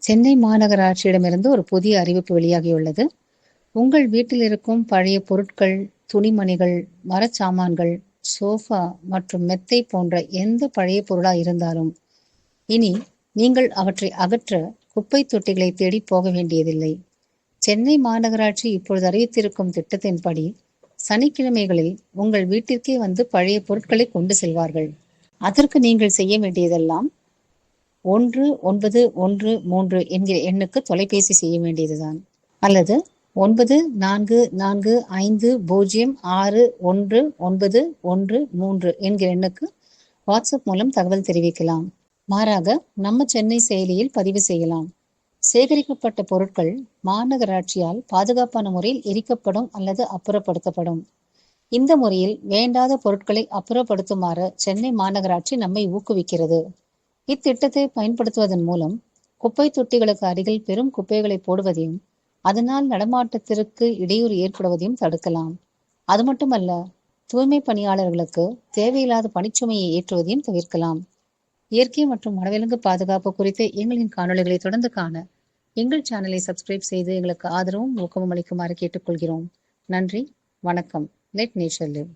சென்னை மாநகராட்சியிடமிருந்து ஒரு புதிய அறிவிப்பு வெளியாகியுள்ளது. உங்கள் வீட்டில் இருக்கும் பழைய பொருட்கள், துணிமணிகள், மரச்சாமான்கள், சோஃபா மற்றும் மெத்தை போன்ற எந்த பழைய பொருளா இருந்தாலும் இனி நீங்கள் அவற்றை அகற்ற குப்பை தொட்டிகளை தேடி போக வேண்டியதில்லை. சென்னை மாநகராட்சி இப்பொழுது அறிவித்திருக்கும் திட்டத்தின்படி சனிக்கிழமைகளில் உங்கள் வீட்டிற்கே வந்து பழைய பொருட்களை கொண்டு செல்வார்கள். அதற்கு நீங்கள் செய்ய வேண்டியதெல்லாம் 1913 என்கிற எண்ணுக்கு தொலைபேசி செய்ய வேண்டியதுதான், அல்லது 9450601913 என்கிற எண்ணுக்கு வாட்ஸ்அப் மூலம் தகவல் தெரிவிக்கலாம். மாறாக நம்ம சென்னை செயலியில் பதிவு செய்யலாம். சேகரிக்கப்பட்ட பொருட்கள் மாநகராட்சியால் பாதுகாப்பான முறையில் எரிக்கப்படும் அல்லது அப்புறப்படுத்தப்படும். இந்த முறையில் வேண்டாத பொருட்களை அப்புறப்படுத்துமாறு சென்னை மாநகராட்சி நம்மை ஊக்குவிக்கிறது. இத்திட்டத்தை பயன்படுத்துவதன் மூலம் குப்பை தொட்டிகளுக்கு அருகில் பெரும் குப்பைகளை போடுவதையும் அதனால் நடமாட்டத்திற்கு இடையூறு ஏற்படுவதையும் தடுக்கலாம். அது மட்டுமல்ல, தூய்மை பணியாளர்களுக்கு தேவையில்லாத பணிச்சுமையை ஏற்றுவதையும் தவிர்க்கலாம். இயற்கை மற்றும் வனவிலங்கு பாதுகாப்பு குறித்த எங்களின் காணொலிகளை தொடர்ந்து காண எங்கள் சேனலை சப்ஸ்கிரைப் செய்து எங்களுக்கு ஆதரவும் ஊக்கமும் அளிக்குமாறு கேட்டுக்கொள்கிறோம். நன்றி, வணக்கம். Let nature live.